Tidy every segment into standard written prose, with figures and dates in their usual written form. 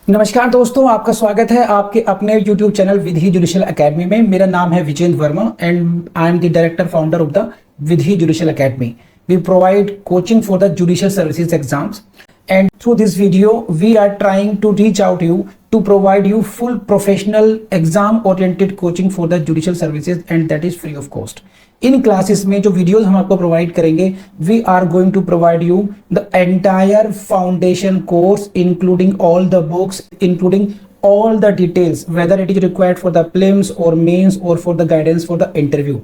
नमस्कार दोस्तों, आपका स्वागत है आपके अपने YouTube channel Vidhi judicial academy में। मेरा नाम है Vijendra Verma and I am the director founder of the Vidhi judicial academy. We provide coaching for the judicial services exams, and through this video we are trying to reach out to you to provide you full professional exam oriented coaching for the judicial services, and that is free of cost. इन classes में जो videos हम आपको provide करेंगे, we are going to provide you the entire foundation course including all the books, including all the details whether it is required for the prelims or mains or for the guidance for the interview.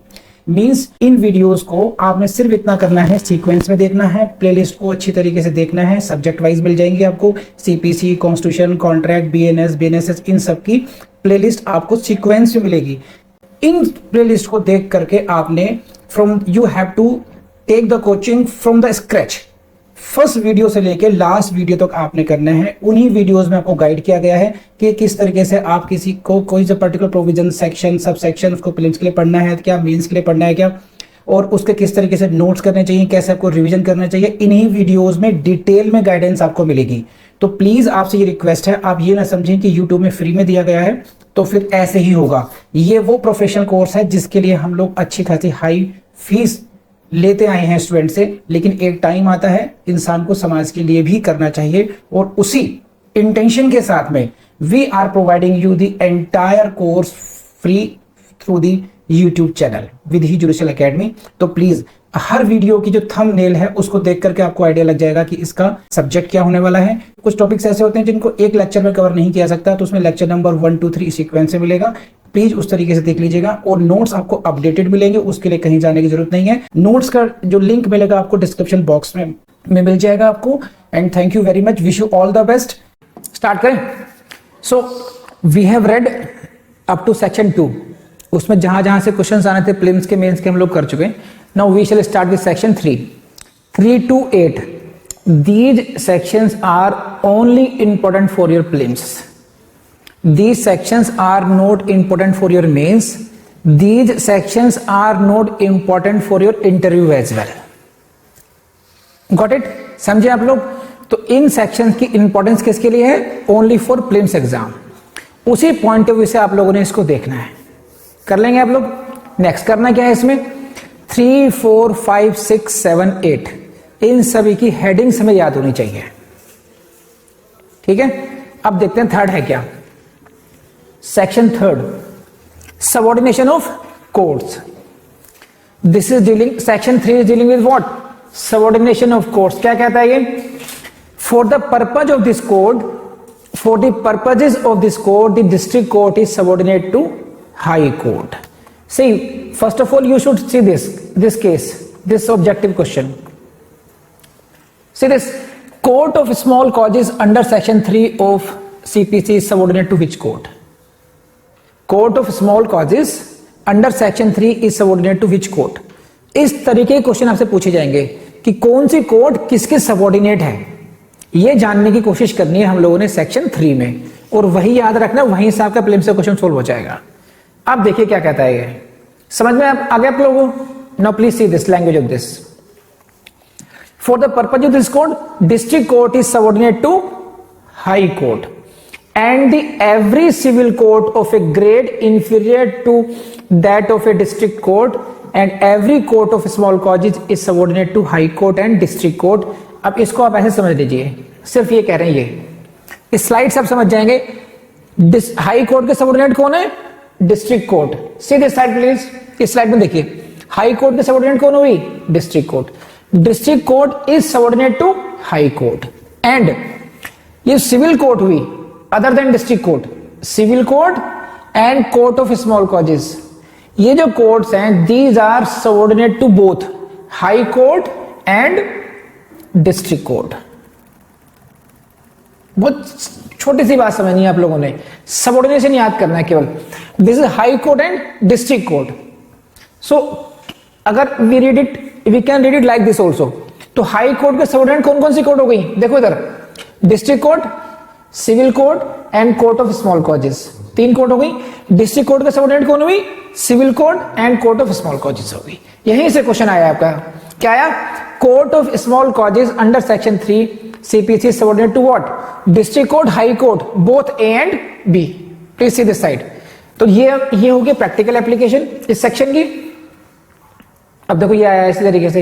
Means in videos को आपने सिर्फ इतना करना है, sequence में देखना है, playlist को अच्छी तरीके से देखना है। सब्जेक्ट वाइज मिल जाएंगे आपको, CPC, constitution, contract, BNS, BNSS, इन सब की प्लेलिस्ट आपको सीक्वेंस में मिलेगी। इन प्लेलिस्ट को देख करके आपने you have to take the coaching from the scratch. First video से लेके लास्ट वीडियो तक आपने करना है। उन्हीं वीडियोस में आपको गाइड किया गया है कि किस तरीके से आप किसी को कोई सा particular provision, section, sub section उसको प्रीलिम्स के लिए पढ़ना है क्या, मेंस के लिए पढ़ना है क्या, और उसके किस तरीके से नोट्स करने चाहिए, कैसे आपको रिवीजन करना चाहिए। इन्हीं वीडियोस में डिटेल में गाइडेंस आपको मिलेगी। तो प्लीज आपसे ये रिक्वेस्ट है, आप ये ना समझें कि यूट्यूब में फ्री में दिया गया है तो फिर ऐसे ही होगा। ये वो प्रोफेशनल कोर्स है जिसके लिए हम लोग अच्छी खासी हाई फीस लेते आए हैं स्टूडेंट से, लेकिन एक टाइम आता है इंसान को समाज के लिए भी करना चाहिए, और उसी इंटेंशन के साथ में we are providing you the entire course free through the YouTube channel Vidhi judicial academy. तो प्लीज हर वीडियो की जो थंबनेल है उसको देख करके आपको आइडिया लग जाएगा कि इसका सब्जेक्ट क्या होने वाला है। कुछ टॉपिक्स ऐसे होते हैं जिनको एक लेक्चर में कवर नहीं किया सकता, तो उसमें लेक्चर नंबर 1, 2, 3 सीक्वेंस से मिलेगा। प्लीज उस तरीके से देख लीजिएगा, और नोट्स आपको अपडेटेड मिलेंगे, उसके लिए कहीं जाने की जरूरत नहीं है। नोट्स का जो लिंक मिलेगा आपको डिस्क्रिप्शन बॉक्स में मिल जाएगा आपको। And thank you very much, wish you all the best. Start करें। So we have read up to section 2। उसमें जहां जहां से क्वेश्चंस आने थे प्रीलिम्स के, मेंस के, हम लोग कर चुके हैं। Now we shall start with section 3 to 8। These sections are only important for your prelims. These sections are not important for your mains. These sections are not important for your interview as well. Got it? समझे आप लोग? तो इन sections की importance किसके लिए है? Only for prelims exam. उसी point of view से आप लोगों ने इसको देखना है। कर लेंगे आप लोग। नेक्स्ट करना क्या है इसमें? 3, 4, 5, 6, 7, 8 इन सभी की हेडिंग्स हमें याद होनी चाहिए। ठीक है, अब देखते हैं थर्ड है क्या। Section 3, subordination of codes. This is dealing, section 3 is dealing with what? Subordination of codes. क्या कहता है ये? For the purpose of this code, for the purposes of this code, the district court is subordinate to high court. See, first of all, you should see this case, this objective question. See this, court of small causes under section 3 of CPC is subordinate to which court? Court of small causes under section 3 is subordinate to which court? इस तरीके के question आपसे पूछे जाएंगे कि कौन सी court किसके सबऑर्डिनेट है, ये जानने की कोशिश करनी है हम लोगों ने सेक्शन 3 में, और वही याद रखना, वहीं से आपका प्रीलिम्स से क्वेश्चन सोल्व हो जाएगा। अब देखिए क्या कहता है ये, समझ में आ गया आप लोगों? Now please see this language of this. For the purpose of this code, district court is subordinate to high court, and the every civil court of a grade inferior to that of a district court, and every court of small causes is subordinate to high court and district court. अब इसको आप ऐसे समझ लीजिए, सिर्फ ये कह रहे हैं, ये इस स्लाइड से आप समझ जाएंगे हाई कोर्ट के सबऑर्डिनेट कौन है? District court. See this slide please. इस स्लाइड में देखिए, हाई कोर्ट के सबऑर्डिनेट कौन हुई? District court. District court is subordinate to high court, and ये सिविल कोर्ट हुई other than district court, civil court and court of small causes. ये जो कोर्ट्स हैं, these are subordinate to both high court and district court. बहुत छोटी सी बात समझनी है आप लोगों ने, सबऑर्डिनेशन याद करना है केवल। This is high court and district court. So अगर we read it, we can read it like this also. तो हाई कोर्ट के सबऑर्डिनेट कौन कौन सी कोर्ट हो गई? देखो इधर, district court, civil court and court of small causes, 3 court हो गई। डिस्ट्रिक्ट कोर्ट के सबऑर्डिनेट कौन हुई? Civil court and court of small causes हो गई। यहीं से क्वेश्चन आया आपका, क्या आया? Court of small causes under section 3 CPC subordinate to what? District court, high court, both A and B. Please see this side. तो ये हो गया प्रैक्टिकल एप्लीकेशन इस सेक्शन की। अब देखो ये आया इसी तरीके से,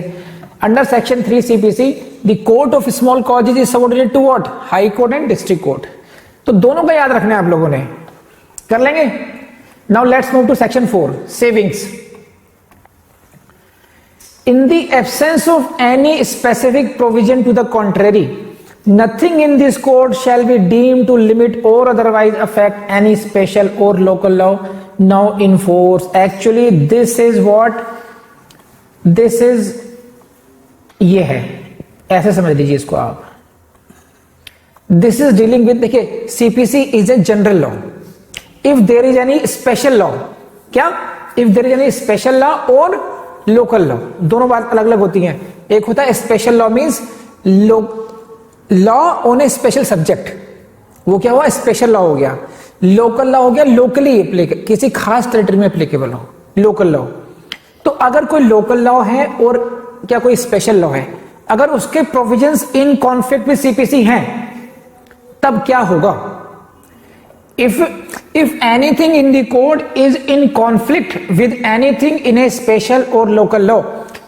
under section 3 CPC the court of small causes is subordinate to what? High court and district court. तो दोनों का याद रखना है आप लोगों ने, कर लेंगे। Now let's move to section 4 savings. In the absence of any specific provision to the contrary, nothing in this code shall be deemed to limit or otherwise affect any special or local law now in force. Actually, this is what? This is ये है, ऐसे समझ लीजिए इसको आप। This is dealing with, देखिए CPC is a general law. If there is any special law, क्या? If there is any special law और लोकल लॉ, दोनों बात अलग अलग होती हैं। एक होता है special law, means law on A special subject, वो क्या हुआ? स्पेशल लॉ हो गया। लोकल लॉ हो गया लोकली एप्लीकेबल, किसी खास टेरिटरी में एप्लीकेबल हो, लोकल लॉ। तो अगर कोई लोकल लॉ है और क्या कोई स्पेशल लॉ है, अगर उसके provisions in conflict with CPC हैं, तब क्या होगा? If anything in the code is in conflict with anything in a special or local law,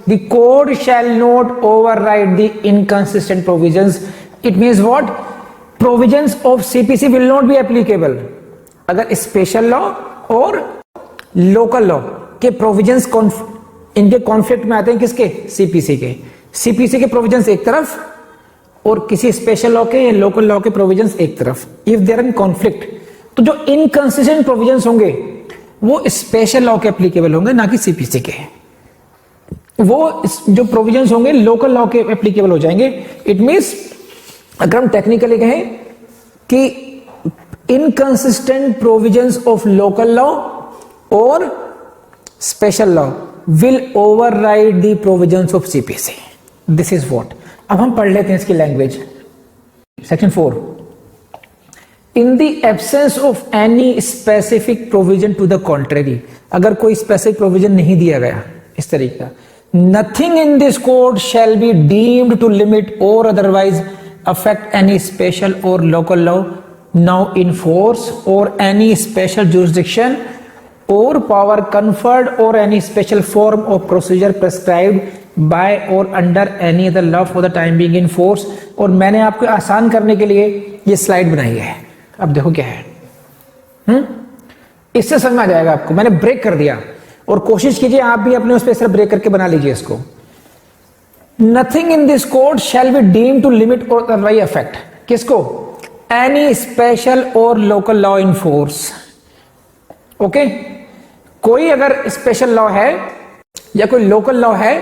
the code shall not override the inconsistent provisions. It means what? Provisions of CPC will not be applicable. अगर special law और local law के provisions इनके conflict में आते हैं, किसके? CPC के। CPC के provisions एक तरफ और किसी special law के या local law के provisions एक तरफ। If they are in conflict, तो जो इनकंसिस्टेंट प्रोविजंस होंगे वो स्पेशल लॉ के एप्लीकेबल होंगे, ना कि सीपीसी के। वो जो प्रोविजंस होंगे लोकल लॉ के एप्लीकेबल हो जाएंगे। इट मींस अगर हम टेक्निकली कहें कि inconsistent provisions of local law और special law will override the provisions of CPC. This is what. अब हम पढ़ लेते हैं इसकी language. Section 4, in the absence of any specific provision to the contrary, अगर कोई स्पेसिफिक प्रोविजन नहीं दिया गया इस तरीके का, nothing in this code shall be deemed to limit और अदरवाइज अफेक्ट एनी स्पेशल और local law now in force और एनी स्पेशल जुरिस्डिक्शन और पावर कन्फर्ड और any special form of procedure prescribed by और under any other law for the time being in force. और मैंने आपको आसान करने के लिए ये स्लाइड बनाई है। अब देखो क्या है, इससे समझ में आ जाएगा आपको। मैंने ब्रेक कर दिया और कोशिश कीजिए आप भी अपने उस पर ब्रेक करके बना लीजिए इसको। Nothing in this code shall be deemed to limit और अदरवाइज अफेक्ट, किसको? एनी स्पेशल और local law in force. Okay, कोई अगर स्पेशल लॉ है या कोई लोकल लॉ है,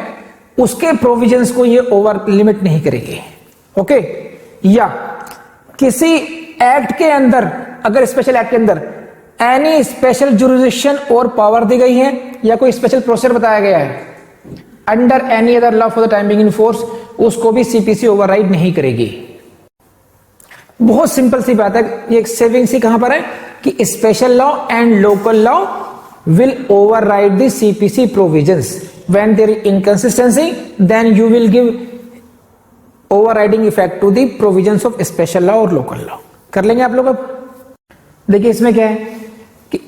उसके प्रोविजंस को ये ओवर लिमिट नहीं करेगी। ओके, या किसी एक्ट के अंदर, अगर स्पेशल एक्ट के अंदर एनी स्पेशल जुरिस्डिक्शन और पावर दी गई है या कोई स्पेशल प्रोसीजर बताया गया है under any other law for the time being in force, उसको भी सीपीसी ओवरराइड नहीं करेगी। बहुत सिंपल सी बात है। ये सेविंग सी कहां पर है कि special law and local law will override the CPC provisions. When there is inconsistency then you will give overriding effect to the provisions of special law और लोकल लॉ। कर लेंगे आप लोग। अब देखिए इसमें क्या है कि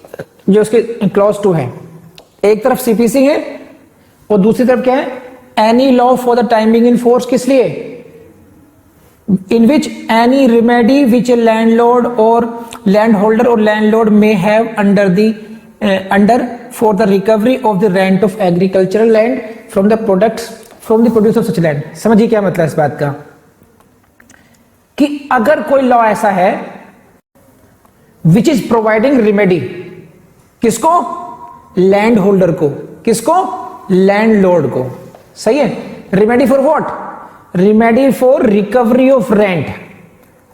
जो उसके क्लॉज 2 है, एक तरफ सीपीसी है और दूसरी तरफ क्या है? Any law for the time being in force. किस लिए? In which any remedy which a landlord और लैंड होल्डर और landlord may have under for the recovery of the rent of agricultural land from the products from the produce of such land. समझिए क्या मतलब इस बात का कि अगर कोई लॉ ऐसा है विच इज प्रोवाइडिंग रिमेडी, किसको? लैंड होल्डर को। किसको? लैंडलॉर्ड को। सही है। Remedy for what? Remedy for recovery of rent.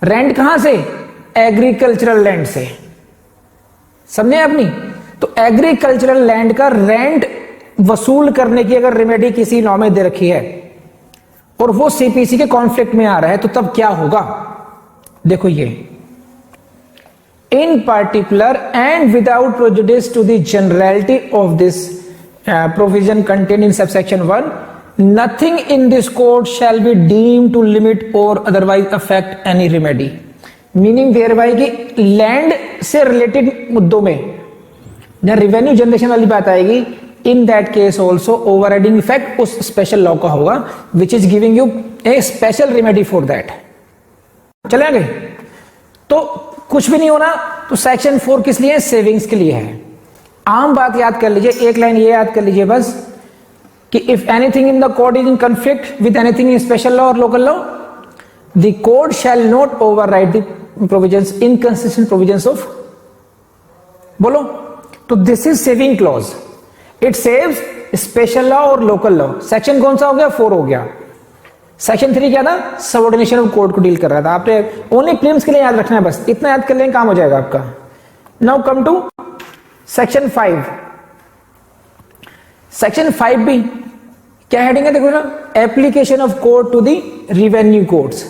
Rent कहां से? एग्रीकल्चरल लैंड से। समझे अपनी? तो एग्रीकल्चरल लैंड का रेंट वसूल करने की अगर रिमेडी किसी लॉ में दे रखी है और वो सीपीसी के कॉन्फ्लिक्ट में आ रहा है, तो तब क्या होगा? देखो ये, in particular and without prejudice to the generality of this provision contain in subsection 1, nothing in this code shall be deem to limit और otherwise affect any remedy, meaning thereby कि लैंड से related मुद्दों में जहां revenue generation वाली बात आएगी, in that case also overriding effect उस स्पेशल लॉ का होगा which is giving you a special remedy for that. चले आगे, तो कुछ भी नहीं होना, तो सेक्शन 4 किस लिए है? सेविंग्स के लिए है। आम बात याद कर लीजिए, एक लाइन ये याद कर लीजिए बस कि if anything in the code is in conflict with anything in special law और local law, the code shall not override the provisions, inconsistent provisions of, बोलो, तो this is saving clause, it saves special law और local law. Section कौन सा हो गया? 4 हो गया। सेक्शन 3 क्या था? सबऑर्डिनेशन ऑफ कोड को डील कर रहा था। आपने ओनली प्रीलिम्स के लिए याद रखना है, बस इतना याद कर लेंगे काम हो जाएगा आपका। Now come to section 5। Section 5 भी क्या हेडिंग है देखो ना, application of code to the revenue codes.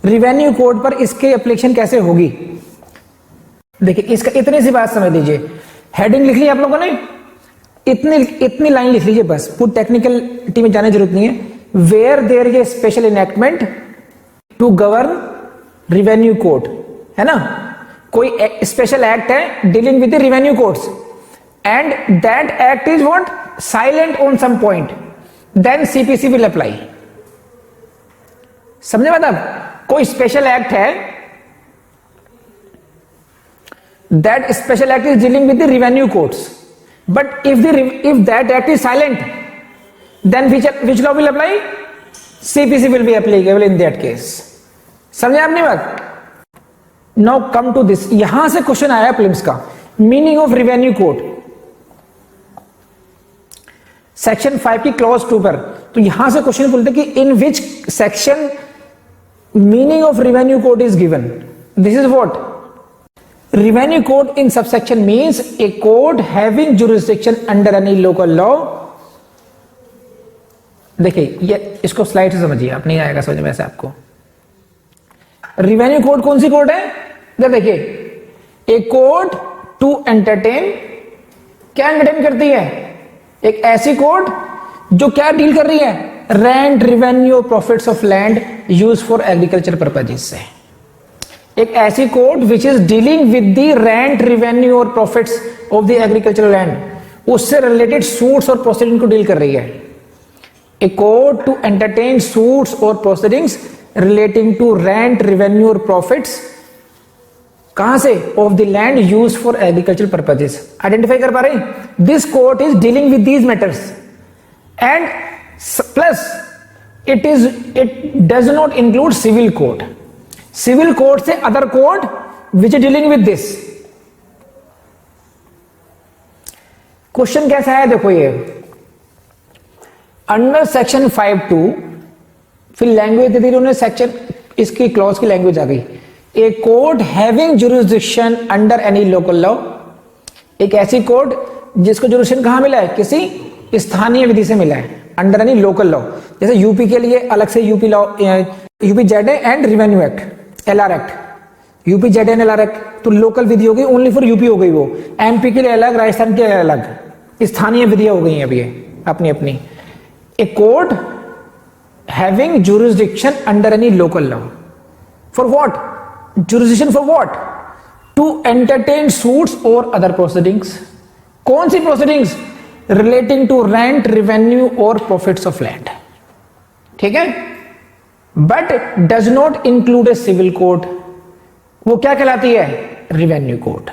Revenue code पर इसके एप्लीकेशन कैसे होगी? देखिए इसका इतनी सी बात समझ लीजिए, हेडिंग लिख ली आप लोगों ने, इतनी लाइन लिख लीजिए बस, पूरी टेक्निकलिटी में जाने की जरूरत नहीं है। Where there is a special enactment to govern revenue code, है ना, कोई स्पेशल एक्ट है dealing with the revenue codes and that act is what? Silent on some point, then CPC will apply. समझे मतलब? कोई स्पेशल एक्ट है, that special act is dealing with the revenue codes, but if that act is silent, then which law will apply? CPC will be applicable in that case. समझे आपने बात? Now come to this, यहां से question आया prelims का, meaning of revenue code, section 5 की clause 2 पर। तो यहां से क्वेश्चन बोलते कि in which section meaning of revenue code is given. This is what? Revenue code in subsection means a code having jurisdiction under any local law। देखिए ये इसको स्लाइड से समझिए, आप नहीं आएगा समझ में ऐसे आपको। रिवेन्यू कोड कौन सी कोड है? देखिए, ए कोड टू एंटरटेन, क्या एंटरटेन करती है? एक ऐसी कोड जो क्या डील कर रही है? Rent, revenue, profits of land use for agriculture purposes से। एक ऐसी code which is dealing with the rent, revenue और profits of the agricultural land, उससे रिलेटेड सूट्स और प्रोसीडिंग को डील कर रही है। A code to entertain suits और proceedings relating to rent, revenue और प्रॉफिट्स, कहां से? Of the land use for agricultural purposes. Identify कर पा रहे हैं? This code is dealing with these matters and plus it does not include civil code. Civil code से other code which is dealing with this. Question कैसा है देखो, ये under section 5(2), फिर लैंग्वेज दे दी उन्होंने, सेक्शन इसकी क्लॉज की लैंग्वेज आ गई। A code having jurisdiction under any local law, एक ऐसी कोड जिसको जुरिस्डिक्शन कहां मिला है? किसी स्थानीय विधि से मिला है, अंडर एनी लोकल लॉ। जैसे यूपी के लिए अलग से UP law, UP ZA and revenue act, LR act, UP ZA and LR act, तो लोकल विधि हो गई, ओनली फॉर यूपी हो गई वो। एमपी के लिए अलग, राजस्थान के लिए अलग, स्थानीय विधियां हो गई हैं अब ये अपनी अपनी। A code having jurisdiction under any local law, for what? Jurisdiction for what? To entertain suits और अदर प्रोसीडिंग्स। कौन सी proceedings? Relating to rent, revenue और प्रॉफिट्स ऑफ लैंड, ठीक है, but does not include a civil code. वो क्या कहलाती है? Revenue code.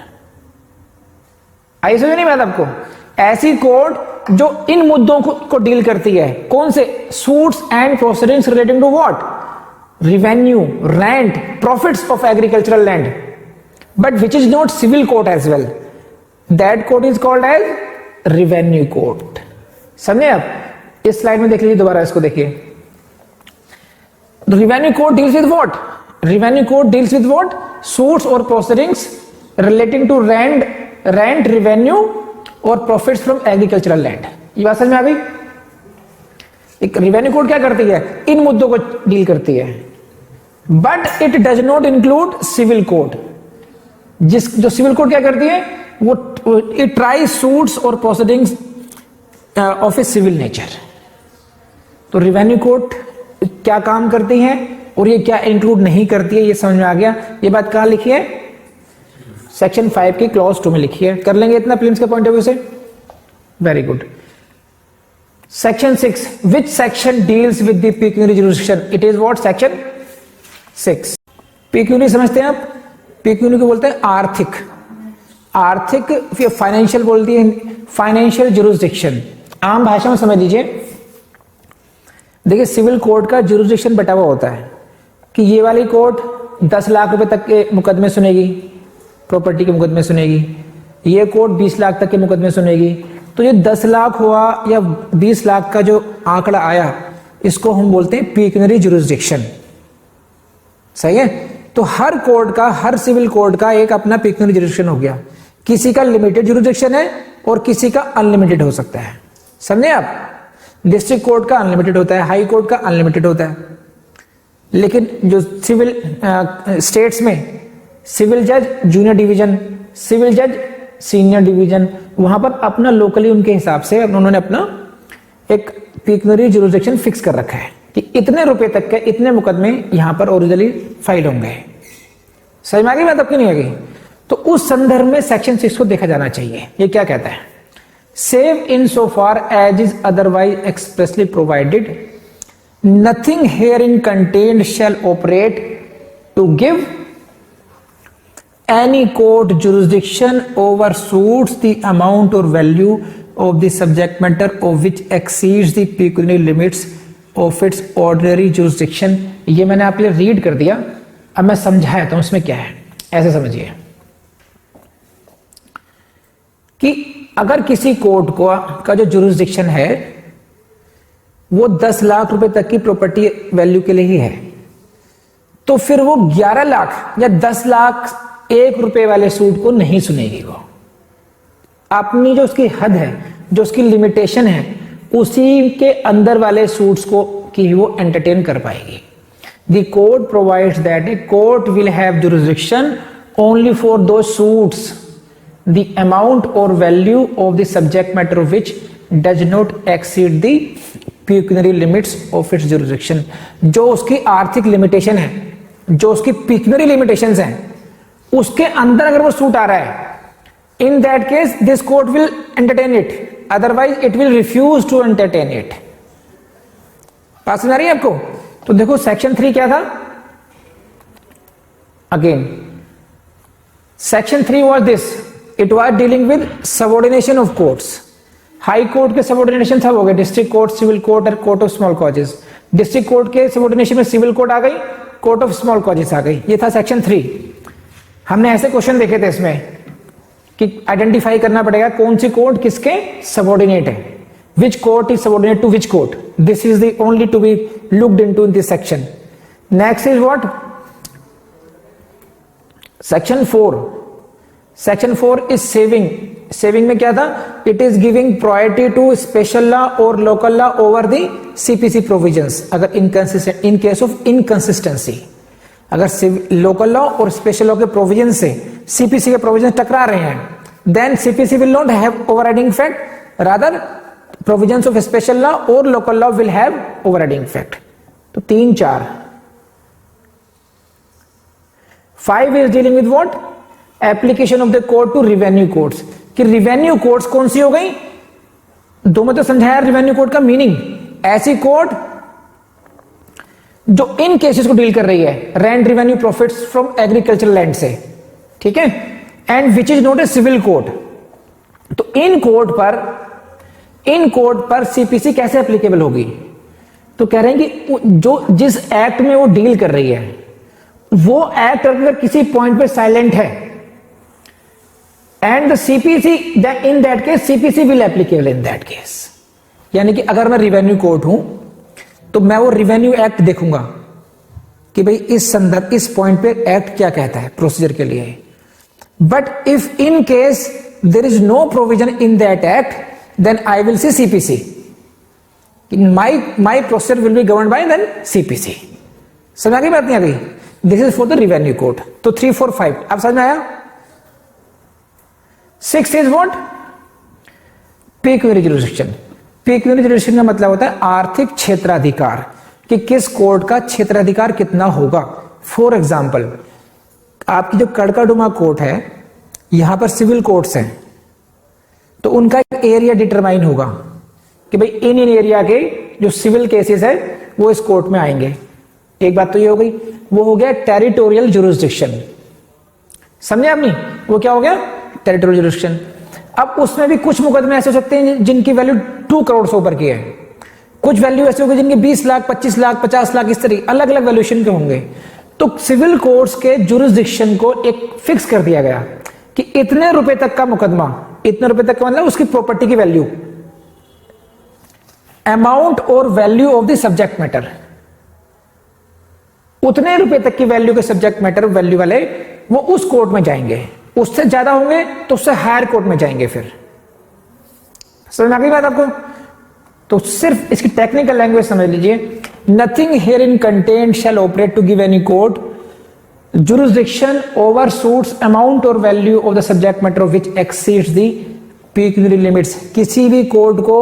आई समझ नहीं बात आपको? ऐसी कोड जो इन मुद्दों को डील करती है, कौन से? Suits and proceedings relating to what? Revenue, rent, profits of agricultural land, but which is not civil code as well, that code is called as revenue code. समझे आप? इस स्लाइड में देख लीजिए दोबारा, इसको देखिए। Revenue code deals with what? Revenue code deals with what? Suits और proceedings relating to rent, revenue और प्रॉफिट्स फ्रॉम एग्रीकल्चरल लैंड। ये बात समझ में आ गई? एक रिवेन्यू कोड क्या करती है? इन मुद्दों को डील करती है, but it does not include civil code. जो सिविल कोड क्या करती है? वो इट ट्राई सूट्स और proceedings of a civil nature. तो रिवेन्यू कोड क्या काम करती है और ये क्या इंक्लूड नहीं करती है, ये समझ में आ गया। ये बात कहां लिखी है? सेक्शन 5 की क्लॉज 2 में लिखी है। कर लेंगे इतना प्रीलिम्स के पॉइंट ऑफ व्यू से? Very good. Section 6, which section deals with the pecuniary jurisdiction? It is what? Section 6। Pecuniary समझते हैं आप? पेक्यूनियरी को बोलते हैं आर्थिक, आर्थिक, फिर फाइनेंशियल बोलती है फाइनेंशियल जुरिसडिक्शन। आम भाषा में समझ लीजिए, देखिए सिविल कोर्ट का जुरिसडिक्शन बटा हुआ होता है कि ये वाली कोर्ट 10 लाख रुपए तक के मुकदमे सुनेगी, प्रॉपर्टी के मुकदमे सुनेगी, ये कोर्ट 20 लाख तक के मुकदमे सुनेगी। तो ये 10 लाख हुआ या 20 लाख का जो आंकड़ा आया, इसको हम बोलते हैं पेक्यूनियरी जुरिसडिक्शन। सही है? तो हर कोर्ट का, हर सिविल कोर्ट का एक अपना पेक्यूनियरी जुरिसडिक्शन हो गया। किसी का लिमिटेड जुरिसडिक्शन है और किसी का अनलिमिटेड हो सकता है। समझे आप? डिस्ट्रिक्ट कोर्ट का अनलिमिटेड होता है, हाई कोर्ट का अनलिमिटेड होता है। लेकिन जो सिविल स्टेट्स में सिविल जज जूनियर डिवीजन, सिविल जज सीनियर डिवीजन, वहां पर अपना लोकली उनके हिसाब से उन्होंने अपना एक पेक्यूनियरी जुरिसडिक्शन फिक्स कर रखा है कि इतने रुपए तक के इतने मुकदमे यहां पर ओरिजिनली फाइल होंगे। समझ में आ गई बात आपकी? नहीं आ गई? तो उस संदर्भ में सेक्शन 6 को देखा जाना चाहिए। ये क्या कहता है? Save in so far as is otherwise expressly provided, nothing herein contained shall operate to give any court jurisdiction over suits the amount or value of the subject matter of which exceeds the pecuniary limits of its ordinary jurisdiction। ये मैंने आपके लिए read कर दिया, अब मैं समझाता हूं इसमें क्या है। ऐसे समझिए कि अगर किसी कोर्ट को का जो जुरिसडिक्शन है वो 10 लाख रुपए तक की प्रॉपर्टी वैल्यू के लिए ही है, तो फिर वो 11 लाख या 10 लाख 1 रुपए वाले सूट को नहीं सुनेगी। वो अपनी जो उसकी हद है, जो उसकी लिमिटेशन है, उसी के अंदर वाले सूट्स को की वो एंटरटेन कर पाएगी। The court provides that a court will have jurisdiction only for दो सूट्स द अमाउंट और value of the subject matter of which does not exceed the pecuniary limits of its jurisdiction. जो उसकी आर्थिक limitation है, जो उसकी पेक्यूनियरी limitations हैं, उसके अंदर अगर वो सूट आ रहा है, in that case this court will entertain it, otherwise it will refuse to entertain it. बात समझ आ रही है आपको? तो देखो सेक्शन 3 क्या था? Again section 3 was this, it was dealing with subordination of courts. High court के सबऑर्डिनेशन सब हो गए, डिस्ट्रिक्ट कोर्ट, सिविल कोर्ट और court of small causes. District court के सबऑर्डिनेशन में सिविल कोर्ट आ गई, कोर्ट ऑफ स्मॉल कॉजेस आ गई। ये था सेक्शन 3। हमने ऐसे क्वेश्चन देखे थे इसमें कि आइडेंटिफाई करना पड़ेगा कौन सी कोर्ट किसके सबऑर्डिनेट है, which court is subordinate to which court. This is the only to be looked into in this section. Next is what? Section 4। Section 4 is saving. Saving में क्या था? It is giving priority to special law और local law over the CPC provisions. अगर inconsistent, in case of inconsistency, अगर local law और special law के provision से CPC के प्रोविजन टकरा रहे हैं, then CPC will not have overriding effect, rather provisions of special law और local law will have overriding effect. तो 3 4। 5 is dealing with what? Application of the court to revenue courts. कि revenue courts कौन सी हो गई? दो में तो समझाया रिवेन्यू कोर्ट का मीनिंग। ऐसी कोर्ट जो इन केसेस को डील कर रही है, rent revenue profits from agricultural land से, ठीक है, and which is not a civil court. तो इन कोर्ट पर सीपीसी कैसे एप्लीकेबल होगी? तो कह रहे हैं कि जो जिस एक्ट में वो डील कर रही है, वो एक्ट अगर किसी पॉइंट पे साइलेंट है, and the CPC in that case CPC will applicable in that case. यानी कि अगर मैं रिवेन्यू कोर्ट हूं तो मैं वो रिवेन्यू एक्ट देखूंगा कि भाई इस संदर्भ, इस पॉइंट पे एक्ट क्या कहता है प्रोसीजर के लिए। But if in case there is no provision in that act, then I will see CPC, my procedure will be govern by then CPC. समझ आ गई बात? नहीं आ गई? This is for the revenue court. तो 3 4 5 अब समझ में आया? 6 is what? Pecuniary jurisdiction. Pecuniary jurisdiction का मतलब होता है आर्थिक क्षेत्राधिकार, कि किस कोर्ट का क्षेत्राधिकार कितना होगा। फॉर एग्जाम्पल, आपकी जो कड़काडुमा कोर्ट है, यहां पर सिविल कोर्ट्स हैं, तो उनका एक एरिया डिटरमाइन होगा कि भाई इन एरिया के जो सिविल केसेस है वो इस कोर्ट में आएंगे। एक बात तो ये हो गई, वो हो गया टेरिटोरियल जुरिस्डिक्शन, समझे आपने, वो क्या हो गया, टेरिटोरियल जुरिस्डिक्शन। अब उसमें भी कुछ मुकदमे ऐसे हो सकते हैं जिनकी वैल्यू 2 करोड़ से ऊपर की है, कुछ वैल्यू ऐसे होगी जिनके 20 लाख, 25 लाख, 50 लाख, इस तरह अलग अलग वैल्यूएशन के होंगे। तो सिविल कोर्ट्स के जुरिस्डिक्शन को एक फिक्स कर दिया गया कि इतने रुपए तक का मुकदमा, इतने रुपए तक का मतलब उसकी प्रॉपर्टी की वैल्यू, अमाउंट और value of the subject matter, उतने रुपए तक की वैल्यू के सब्जेक्ट मैटर वैल्यू वाले वो उस कोर्ट में जाएंगे, उससे ज्यादा होंगे तो उससे हायर कोर्ट में जाएंगे। फिर समझ आ गई बात आपको? तो सिर्फ इसकी टेक्निकल लैंग्वेज समझ लीजिए, nothing herein contained shall operate to give any court jurisdiction over suits amount or value of the subject matter of which exceeds the pecuniary limits। किसी भी कोर्ट को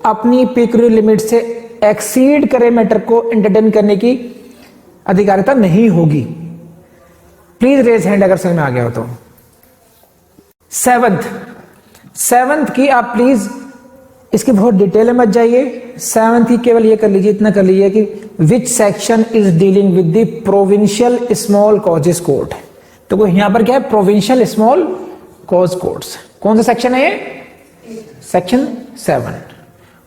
अपनी pecuniary limit से exceed करे matter को entertain करने की अधिकारिता नहीं होगी। प्लीज रेज हैंड अगर समझ में आ गया हो तो। सेवंथ की आप प्लीज इसकी बहुत डिटेल में मत जाइए, सेवंथ की केवल ये कर लीजिए, इतना कर लीजिए कि which section is dealing with the provincial small causes court. तो यहां पर क्या है, प्रोविंशियल स्मॉल कॉज कोर्ट्स। कौन सा सेक्शन है ये, सेक्शन 7।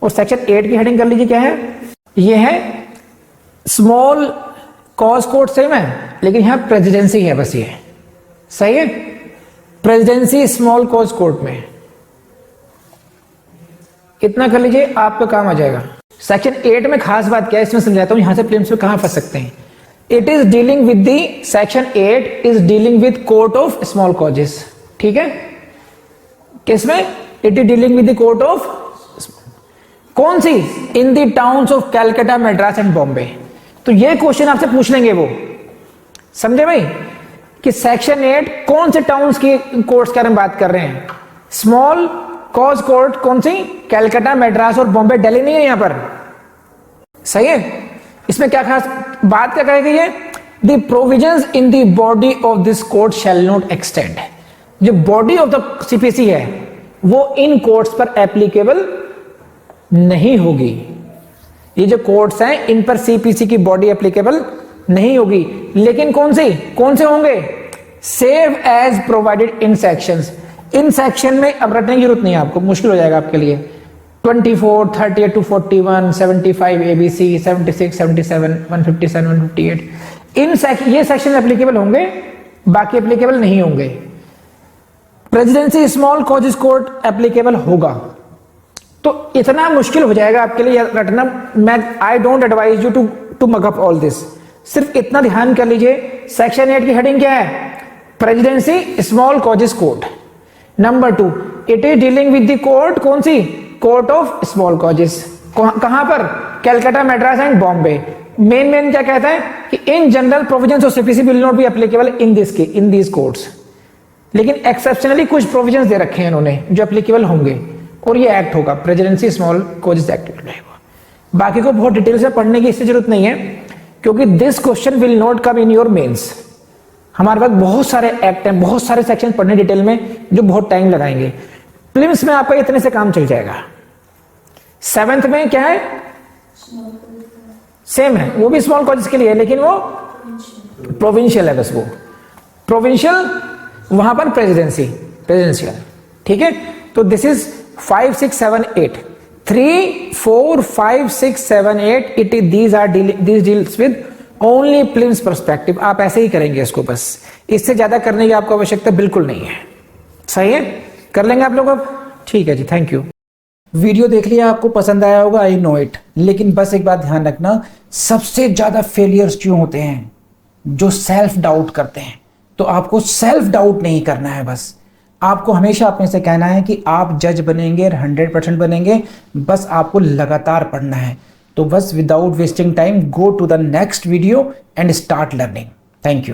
और सेक्शन 8 की हेडिंग कर लीजिए, क्या है, ये है स्मॉल कॉज कोर्ट, सेम है लेकिन यहां प्रेसिडेंसी है, बस ये सही है, प्रेसिडेंसी स्मॉल कॉज कोर्ट में। इतना कर लीजिए, आपका काम आ जाएगा। सेक्शन 8 में खास बात क्या है, इसमें समझाता हूं, यहां से प्रीलिम्स में कहां फंस सकते हैं। It is dealing with the, section 8 is dealing with court of small causes, ठीक है, किसमें, it is dealing with the court of, कौन सी, in the towns of Calcutta, Madras and Bombay. तो ये क्वेश्चन आपसे पूछ लेंगे वो, समझे भाई, कि सेक्शन 8 कौन से टाउन्स की कोर्ट्स के बारे में बात कर रहे हैं, स्मॉल कॉज कोर्ट कौन सी, कैलकाटा, मैड्रास और बॉम्बे, दिल्ली नहीं है यहां पर, सही है। इसमें क्या खास बात क्या कही गई है, the provisions in the body of this court shall not extend. जो बॉडी ऑफ द सीपीसी है वो इन कोर्ट्स पर एप्लीकेबल नहीं होगी। ये जो कोर्ट्स हैं इन पर सीपीसी की बॉडी एप्लीकेबल नहीं होगी, लेकिन कौन से होंगे, save as provided in sections. इन सेक्शन में अब रटने की जरूरत नहीं है आपको, मुश्किल हो जाएगा आपके लिए। 24, 38 to 41, 75 ABC, 76, 77, 157, 158, ये सेक्शन एप्लीकेबल होंगे, बाकी एप्लीकेबल नहीं होंगे। Presidency small causes court applicable होगा। तो इतना मुश्किल हो जाएगा आपके लिए रटना, मैं I don't advise you to mug up all this. सिर्फ इतना ध्यान कर लीजिए, सेक्शन 8 की हेडिंग क्या है, presidency small causes court. Number 2, it is dealing with the court, कौन सी, कोर्ट ऑफ स्मॉल कॉजेस, कहां पर, कैलकाटा, मैड्रास एंड बॉम्बे। मेन क्या कहता है कि in general provisions of CPC will not be applicable in this courts, लेकिन एक्सेप्शनली कुछ प्रोविजंस दे रखे हैं इन्होंने जो एप्लीकेबल होंगे, और ये एक्ट होगा, प्रेसिडेंसी स्मॉल कॉजेस एक्ट रहेगा। बाकी को बहुत डिटेल से पढ़ने की इससे जरूरत नहीं है, क्योंकि this question will not come in your mains. हमारे पास बहुत सारे एक्ट हैं, बहुत सारे सेक्शन पढ़ने डिटेल में जो बहुत टाइम लगाएंगे। प्रीलिम्स में आपका इतने से काम चल जाएगा। 7th में क्या है, सेम है, वो भी स्मॉल कॉजेस के लिए है, लेकिन वो प्रोविंशियल है, बस वो प्रोविंशियल, वहां पर प्रेसिडेंशियल, ठीक है। तो this is 5, 6, 7, 8, 3, 4, 5, 6, 7, 8, it is these deals with only prelims perspective. आप ऐसे ही करेंगे इसको, बस इससे ज्यादा करने की आपको आवश्यकता बिल्कुल नहीं है, सही है, कर लेंगे आप लोग अब, ठीक है जी, थैंक यू। वीडियो देख लिया, आपको पसंद आया होगा, आई नो इट, लेकिन बस एक बात ध्यान रखना, सबसे ज्यादा फेलियर्स क्यों होते हैं, जो सेल्फ डाउट करते हैं। तो आपको सेल्फ डाउट नहीं करना है, बस आपको हमेशा अपने से कहना है कि आप जज बनेंगे, 100% बनेंगे, बस आपको लगातार पढ़ना है। तो बस without wasting time, go to the next video and start learning. Thank you.